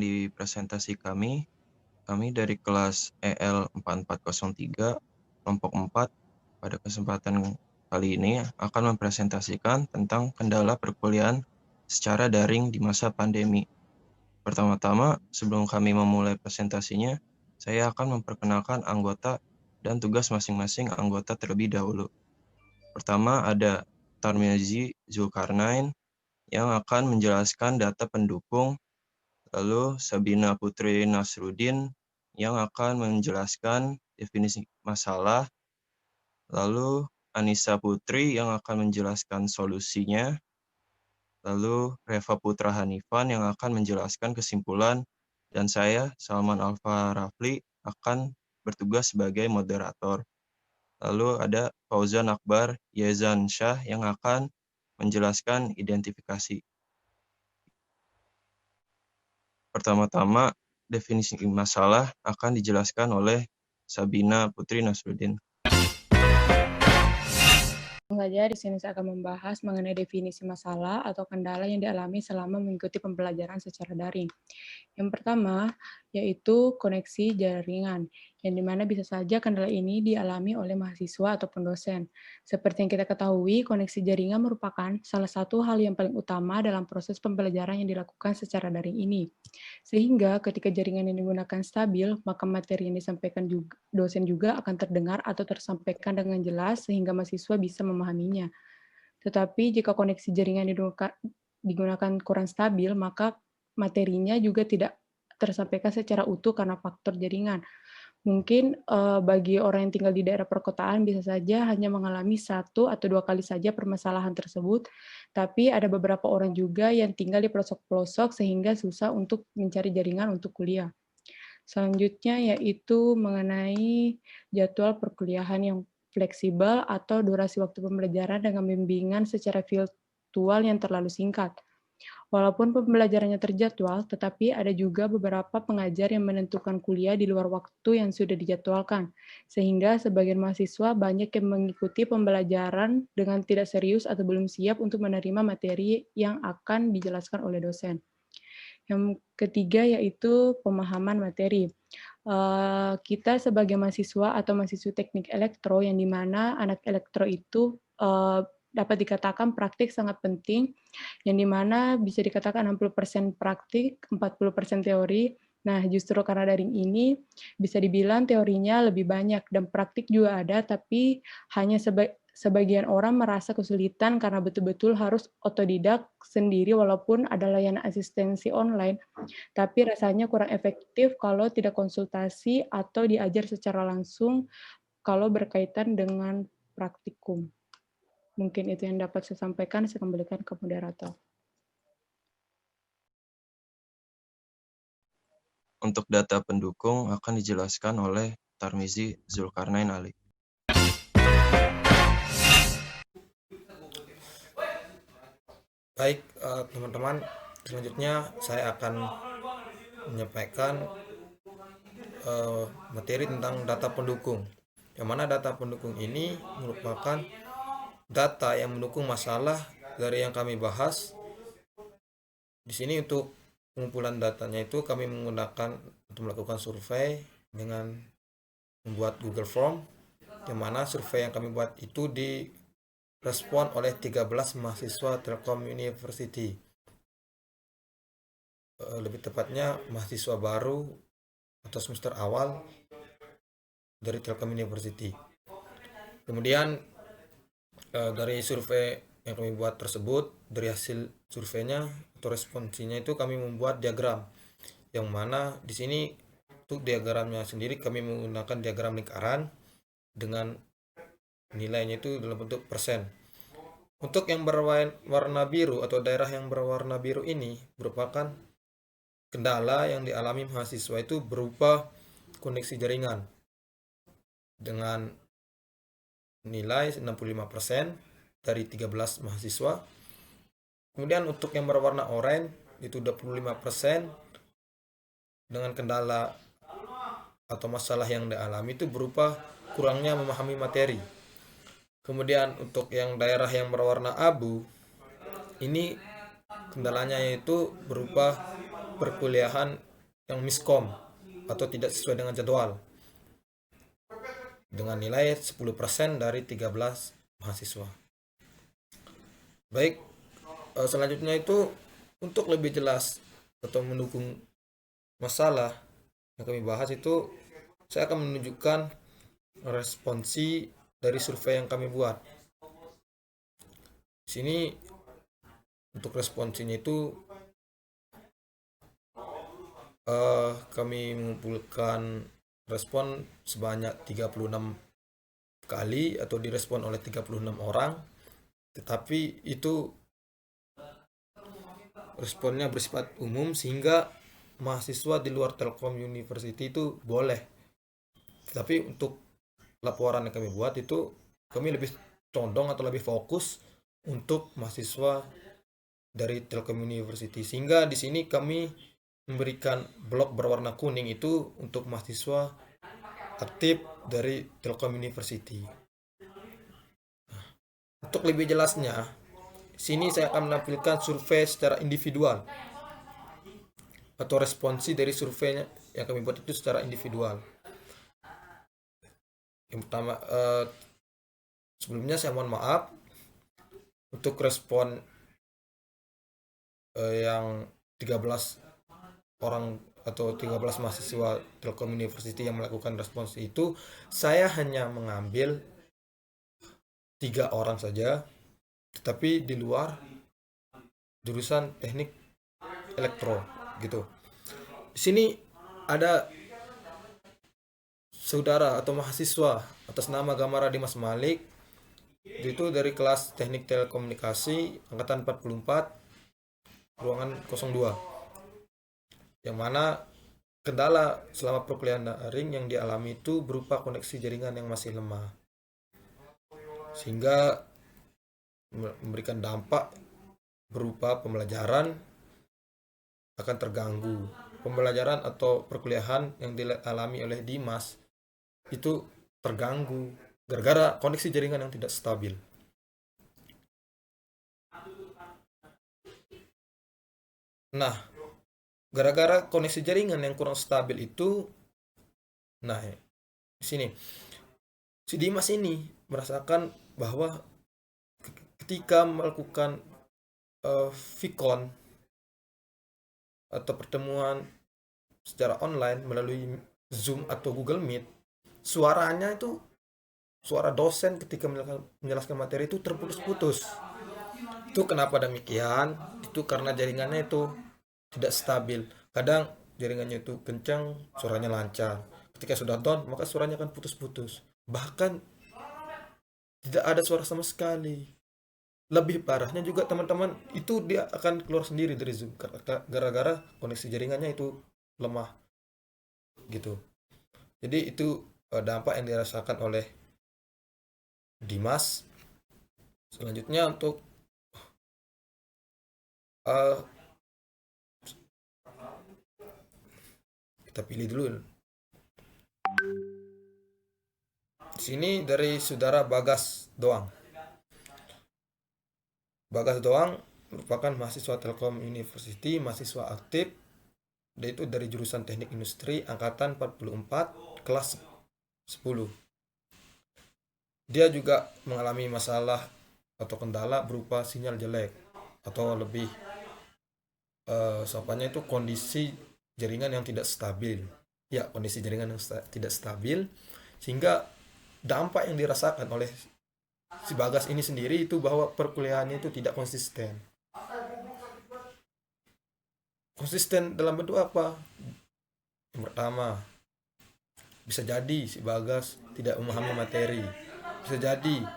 di presentasi kami dari kelas EL4403 kelompok 4 pada kesempatan kali ini akan mempresentasikan tentang kendala perkuliahan secara daring di masa pandemi. Pertama-tama, sebelum kami memulai presentasinya, saya akan memperkenalkan anggota dan tugas masing-masing anggota terlebih dahulu. Pertama ada Tarmizi Zulkarnain yang akan menjelaskan data pendukung, lalu Sabina Putri Nasruddin yang akan menjelaskan definisi masalah, lalu Anissa Putri yang akan menjelaskan solusinya, lalu Reva Putra Hanifan yang akan menjelaskan kesimpulan, dan saya, Salman Alfa Rafli, akan bertugas sebagai moderator. Lalu ada Fauzan Akbar Yezan Syah yang akan menjelaskan identifikasi. Pertama-tama, definisi masalah akan dijelaskan oleh Sabina Putri Nasruddin. Mengajar di sini saya akan membahas mengenai definisi masalah atau kendala yang dialami selama mengikuti pembelajaran secara daring. Yang pertama, yaitu koneksi jaringan, yang dimana bisa saja kendala ini dialami oleh mahasiswa ataupun dosen. Seperti yang kita ketahui, koneksi jaringan merupakan salah satu hal yang paling utama dalam proses pembelajaran yang dilakukan secara daring ini. Sehingga ketika jaringan yang digunakan stabil, maka materi yang disampaikan dosen juga akan terdengar atau tersampaikan dengan jelas sehingga mahasiswa bisa memahaminya. Tetapi jika koneksi jaringan digunakan kurang stabil, maka materinya juga tidak tersampaikan secara utuh karena faktor jaringan. Mungkin bagi orang yang tinggal di daerah perkotaan bisa saja hanya mengalami 1 atau 2 kali saja permasalahan tersebut, tapi ada beberapa orang juga yang tinggal di pelosok-pelosok sehingga susah untuk mencari jaringan untuk kuliah. Selanjutnya yaitu mengenai jadwal perkuliahan yang fleksibel atau durasi waktu pembelajaran dengan bimbingan secara virtual yang terlalu singkat. Walaupun pembelajarannya terjadwal, tetapi ada juga beberapa pengajar yang menentukan kuliah di luar waktu yang sudah dijadwalkan, sehingga sebagian mahasiswa banyak yang mengikuti pembelajaran dengan tidak serius atau belum siap untuk menerima materi yang akan dijelaskan oleh dosen. Yang ketiga yaitu pemahaman materi. Kita sebagai mahasiswa atau mahasiswa teknik elektro, yang dimana anak elektro itu dapat dikatakan praktik sangat penting, yang dimana bisa dikatakan 60% praktik, 40% teori. Nah, justru karena daring ini bisa dibilang teorinya lebih banyak dan praktik juga ada, tapi hanya sebagian orang merasa kesulitan karena betul-betul harus otodidak sendiri walaupun ada layanan asistensi online, tapi rasanya kurang efektif kalau tidak konsultasi atau diajar secara langsung kalau berkaitan dengan praktikum. Mungkin itu yang dapat saya sampaikan, saya kembalikan ke moderator. Untuk data pendukung akan dijelaskan oleh Tarmizi Zulkarnain Ali. Baik, teman-teman, selanjutnya saya akan menyampaikan materi tentang data pendukung. Yang mana data pendukung ini merupakan data yang mendukung masalah dari yang kami bahas. Di sini untuk pengumpulan datanya itu kami menggunakan untuk melakukan survei dengan membuat Google Form, yang mana survei yang kami buat itu direspon oleh 13 mahasiswa Telkom University. Lebih tepatnya mahasiswa baru atau semester awal dari Telkom University. Kemudian dari survei yang kami buat tersebut, dari hasil surveinya atau responsinya itu kami membuat diagram, yang mana di sini untuk diagramnya sendiri kami menggunakan diagram lingkaran dengan nilainya itu dalam bentuk persen. Untuk yang berwarna biru atau daerah yang berwarna biru ini merupakan kendala yang dialami mahasiswa itu berupa koneksi jaringan dengan nilai 65% dari 13 mahasiswa. Kemudian untuk yang berwarna oranye itu 25% dengan kendala atau masalah yang dialami itu berupa kurangnya memahami materi. Kemudian untuk yang daerah yang berwarna abu ini kendalanya yaitu berupa perkuliahan yang miskom atau tidak sesuai dengan jadwal dengan nilai 10% dari 13 mahasiswa. Baik, selanjutnya itu untuk lebih jelas atau mendukung masalah yang kami bahas itu, saya akan menunjukkan responsi dari survei yang kami buat. Di sini untuk responsinya itu kami mengumpulkan respon sebanyak 36 kali atau direspon oleh 36 orang, tetapi itu responnya bersifat umum sehingga mahasiswa di luar Telkom University itu boleh. Tetapi untuk laporan yang kami buat itu kami lebih condong atau lebih fokus untuk mahasiswa dari Telkom University, sehingga di sini kami memberikan blok berwarna kuning itu untuk mahasiswa aktif dari Telkom University. Untuk lebih jelasnya, sini saya akan menampilkan survei secara individual atau responsi dari surveinya yang kami buat itu secara individual. Yang pertama, sebelumnya saya mohon maaf untuk respon yang 13 orang atau 13 mahasiswa Telkom University yang melakukan respons itu, saya hanya mengambil 3 orang saja, tetapi di luar jurusan teknik elektro gitu. Di sini ada saudara atau mahasiswa atas nama Gamara Dimas Malik, itu dari kelas teknik telekomunikasi angkatan 44 ruangan 02, yang mana kendala selama perkuliahan daring yang dialami itu berupa koneksi jaringan yang masih lemah, sehingga memberikan dampak berupa pembelajaran akan terganggu. Pembelajaran atau perkuliahan yang dialami oleh Dimas itu terganggu gara-gara koneksi jaringan yang tidak stabil. Nah, gara-gara koneksi jaringan yang kurang stabil itu, nah di sini si Dimas ini merasakan bahwa ketika melakukan Vicon atau pertemuan secara online melalui Zoom atau Google Meet, suaranya itu, suara dosen ketika menjelaskan materi itu terputus-putus. Itu kenapa demikian? Itu karena jaringannya itu tidak stabil. Kadang jaringannya itu kencang, suaranya lancar. Ketika sudah down, maka suaranya akan putus-putus. Bahkan tidak ada suara sama sekali. Lebih parahnya juga teman-teman itu dia akan keluar sendiri dari Zoom gara-gara koneksi jaringannya itu lemah gitu. Jadi itu dampak yang dirasakan oleh Dimas. Selanjutnya untuk kita pilih dulu. Di sini dari saudara Bagas Doang. Bagas Doang merupakan mahasiswa Telkom University, mahasiswa aktif, yaitu dari jurusan Teknik Industri angkatan 44 kelas 10. Dia juga mengalami masalah atau kendala berupa sinyal jelek, atau lebih sopannya itu kondisi jaringan yang tidak stabil. Ya, kondisi jaringan yang tidak stabil, sehingga dampak yang dirasakan oleh si Bagas ini sendiri itu bahwa perkuliahannya itu tidak konsisten. Konsisten dalam bentuk apa? Yang pertama, bisa jadi si Bagas tidak memahami materi. Bisa jadi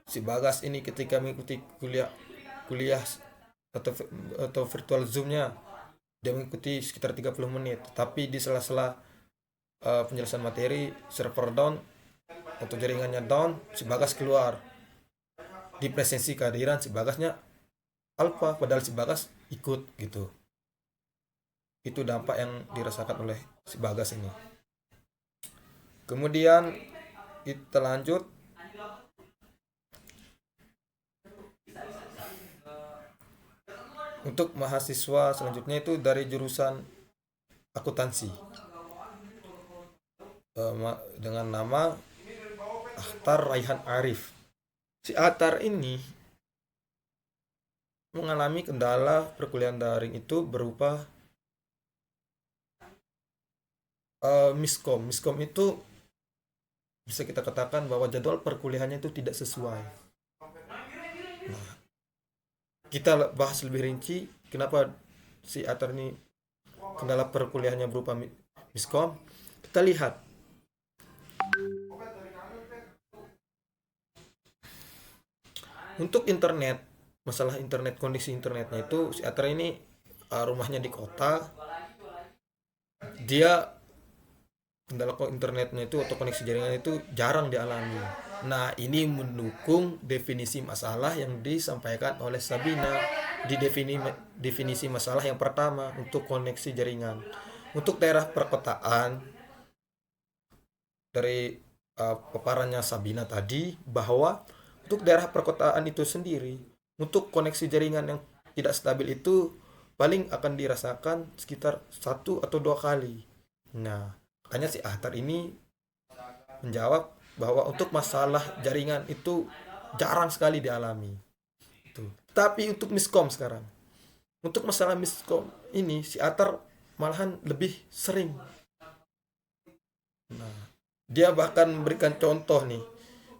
si Bagas ini ketika mengikuti kuliah atau virtual Zoom-nya, dia mengikuti sekitar 30 menit, tapi di sela-sela penjelasan materi server down atau jaringannya down, si Bagas keluar. Di presensi kehadiran si Bagasnya alpha, padahal si Bagas ikut gitu. Itu dampak yang dirasakan oleh si Bagas ini. Kemudian kita lanjut untuk mahasiswa selanjutnya itu dari jurusan akuntansi dengan nama Akhtar Raihan Arif. Si Akhtar ini mengalami kendala perkuliahan daring itu berupa miskom. Miskom itu bisa kita katakan bahwa jadwal perkuliahannya itu tidak sesuai. Nah, kita bahas lebih rinci kenapa si Akhtar ini kendala perkuliahannya berupa miskom. Kita lihat untuk internet, masalah internet, kondisi internetnya itu si Akhtar ini rumahnya di kota, dia kendala internetnya itu atau koneksi jaringan itu jarang dialami. Nah, ini mendukung definisi masalah yang disampaikan oleh Sabina di definisi masalah yang pertama untuk koneksi jaringan. Untuk daerah perkotaan, dari paparannya Sabina tadi, bahwa untuk daerah perkotaan itu sendiri, untuk koneksi jaringan yang tidak stabil itu paling akan dirasakan sekitar 1 atau 2 kali. Nah, makanya si Akhtar ini menjawab bahwa untuk masalah jaringan itu jarang sekali dialami. Itu. Tapi untuk miskom sekarang, untuk masalah miskom ini si Akhtar malahan lebih sering. Nah, dia bahkan memberikan contoh nih.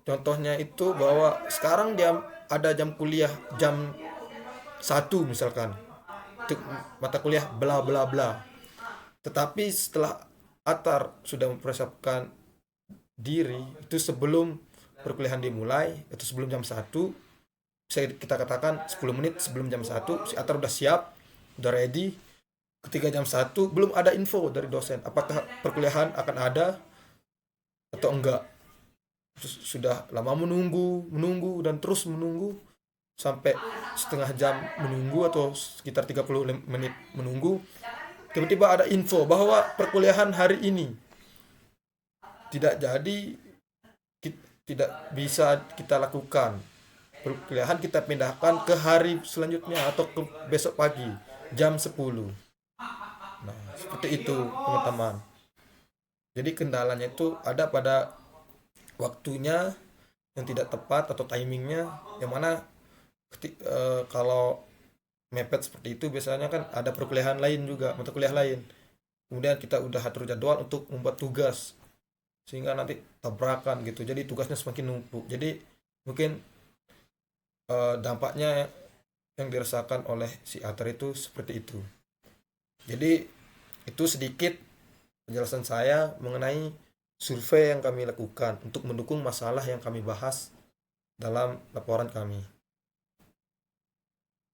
Contohnya itu bahwa sekarang dia ada jam kuliah jam 1 misalkan. Untuk mata kuliah bla bla bla. Tetapi setelah Akhtar sudah mempersiapkan diri itu sebelum perkuliahan dimulai, itu sebelum jam 1, bisa kita katakan 10 menit sebelum jam 1, si Akhtar udah siap, udah ready. Ketika jam 1 belum ada info dari dosen apakah perkuliahan akan ada atau enggak. Sudah lama menunggu dan terus menunggu sampai setengah jam menunggu atau sekitar 30 menit menunggu. Tiba-tiba ada info bahwa perkuliahan hari ini tidak jadi, tidak bisa kita lakukan. Perkuliahan kita pindahkan ke hari selanjutnya atau ke besok pagi jam 10. Nah, seperti itu teman-teman. Jadi kendalanya itu ada pada waktunya yang tidak tepat atau timingnya, yang mana kalau mepet seperti itu biasanya kan ada perkuliahan lain juga, mata kuliah lain. Kemudian kita udah atur jadwal untuk membuat tugas sehingga nanti tabrakan gitu. Jadi tugasnya semakin numpuk. Jadi mungkin dampaknya yang dirasakan oleh si Akhtar itu seperti itu. Jadi itu sedikit penjelasan saya mengenai survei yang kami lakukan untuk mendukung masalah yang kami bahas dalam laporan kami.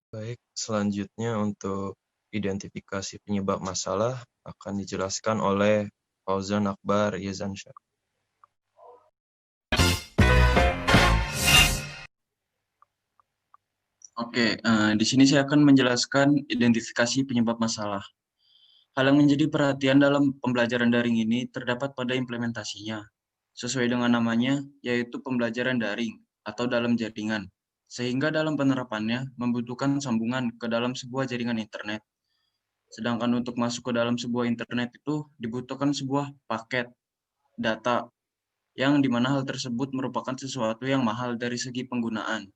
Baik, selanjutnya untuk identifikasi penyebab masalah akan dijelaskan oleh Fauzan Akbar Yazansyah. Oke, di sini saya akan menjelaskan identifikasi penyebab masalah. Hal yang menjadi perhatian dalam pembelajaran daring ini terdapat pada implementasinya. Sesuai dengan namanya, yaitu pembelajaran daring atau dalam jaringan. Sehingga dalam penerapannya membutuhkan sambungan ke dalam sebuah jaringan internet. Sedangkan untuk masuk ke dalam sebuah internet itu dibutuhkan sebuah paket data yang dimana hal tersebut merupakan sesuatu yang mahal dari segi penggunaan.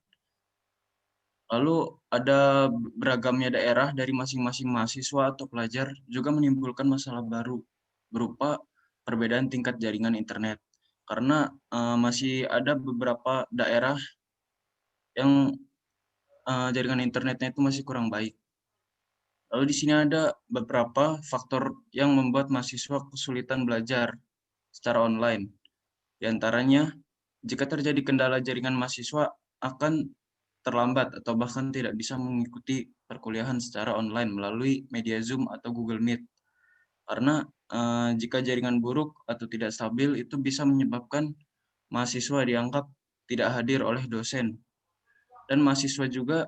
Lalu ada beragamnya daerah dari masing-masing mahasiswa atau pelajar juga menimbulkan masalah baru berupa perbedaan tingkat jaringan internet. Karena masih ada beberapa daerah yang jaringan internetnya itu masih kurang baik. Lalu di sini ada beberapa faktor yang membuat mahasiswa kesulitan belajar secara online. Di antaranya, jika terjadi kendala jaringan mahasiswa akan terlambat atau bahkan tidak bisa mengikuti perkuliahan secara online melalui media Zoom atau Google Meet. Karena jika jaringan buruk atau tidak stabil itu bisa menyebabkan mahasiswa dianggap tidak hadir oleh dosen. Dan mahasiswa juga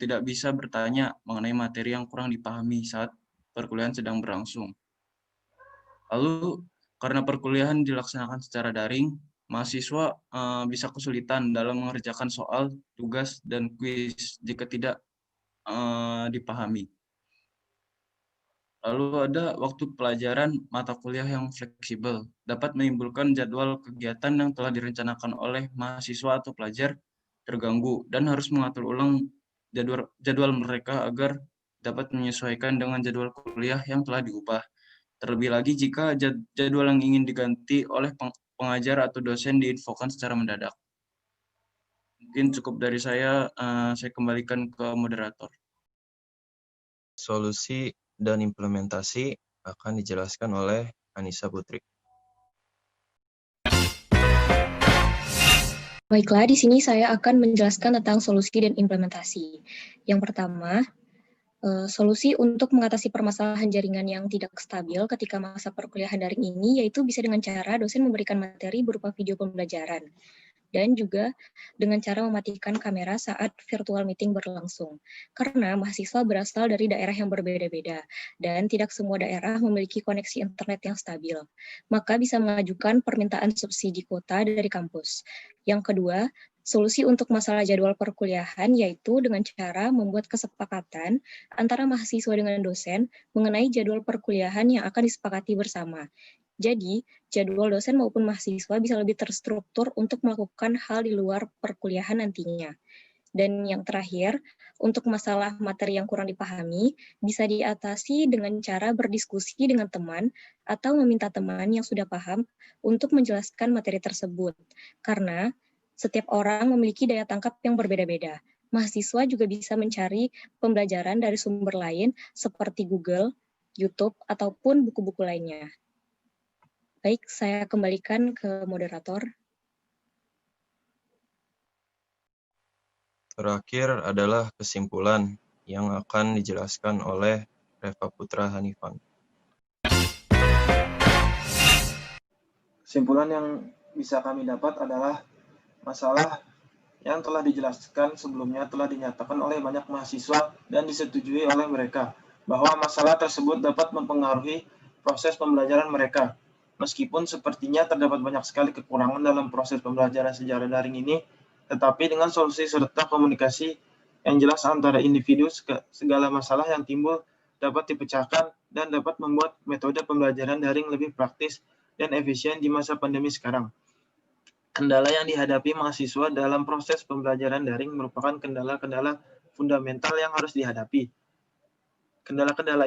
tidak bisa bertanya mengenai materi yang kurang dipahami saat perkuliahan sedang berlangsung. Lalu, karena perkuliahan dilaksanakan secara daring, mahasiswa bisa kesulitan dalam mengerjakan soal, tugas, dan kuis jika tidak dipahami. Lalu ada waktu pelajaran mata kuliah yang fleksibel, dapat menimbulkan jadwal kegiatan yang telah direncanakan oleh mahasiswa atau pelajar terganggu dan harus mengatur ulang jadwal mereka agar dapat menyesuaikan dengan jadwal kuliah yang telah diubah. Terlebih lagi jika jadwal yang ingin diganti oleh pengajar atau dosen diinfokan secara mendadak. Mungkin cukup dari saya kembalikan ke moderator. Solusi dan implementasi akan dijelaskan oleh Anissa Putri. Baiklah, di sini saya akan menjelaskan tentang solusi dan implementasi. Yang pertama, solusi untuk mengatasi permasalahan jaringan yang tidak stabil ketika masa perkuliahan daring ini yaitu bisa dengan cara dosen memberikan materi berupa video pembelajaran dan juga dengan cara mematikan kamera saat virtual meeting berlangsung. Karena mahasiswa berasal dari daerah yang berbeda-beda dan tidak semua daerah memiliki koneksi internet yang stabil. Maka bisa mengajukan permintaan subsidi kuota dari kampus. Yang kedua, solusi untuk masalah jadwal perkuliahan yaitu dengan cara membuat kesepakatan antara mahasiswa dengan dosen mengenai jadwal perkuliahan yang akan disepakati bersama. Jadi, jadwal dosen maupun mahasiswa bisa lebih terstruktur untuk melakukan hal di luar perkuliahan nantinya. Dan yang terakhir, untuk masalah materi yang kurang dipahami, bisa diatasi dengan cara berdiskusi dengan teman atau meminta teman yang sudah paham untuk menjelaskan materi tersebut. Karena setiap orang memiliki daya tangkap yang berbeda-beda. Mahasiswa juga bisa mencari pembelajaran dari sumber lain seperti Google, YouTube, ataupun buku-buku lainnya. Baik, saya kembalikan ke moderator. Terakhir adalah kesimpulan yang akan dijelaskan oleh Reva Putra Hanifan. Kesimpulan yang bisa kami dapat adalah masalah yang telah dijelaskan sebelumnya telah dinyatakan oleh banyak mahasiswa dan disetujui oleh mereka bahwa masalah tersebut dapat mempengaruhi proses pembelajaran mereka. Meskipun sepertinya terdapat banyak sekali kekurangan dalam proses pembelajaran secara daring ini, tetapi dengan solusi serta komunikasi yang jelas antara individu, segala masalah yang timbul dapat dipecahkan dan dapat membuat metode pembelajaran daring lebih praktis dan efisien di masa pandemi sekarang. Kendala yang dihadapi mahasiswa dalam proses pembelajaran daring merupakan kendala-kendala fundamental yang harus dihadapi. Kendala-kendala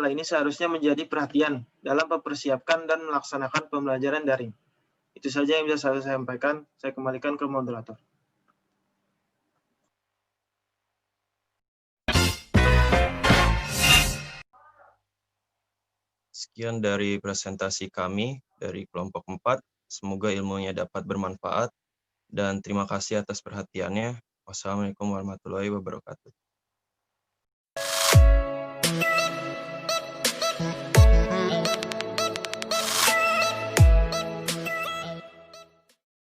ini seharusnya menjadi perhatian dalam mempersiapkan dan melaksanakan pembelajaran daring. Itu saja yang bisa saya sampaikan. Saya kembalikan ke moderator. Sekian dari presentasi kami dari kelompok 4. Semoga ilmunya dapat bermanfaat dan terima kasih atas perhatiannya. Wassalamualaikum warahmatullahi wabarakatuh.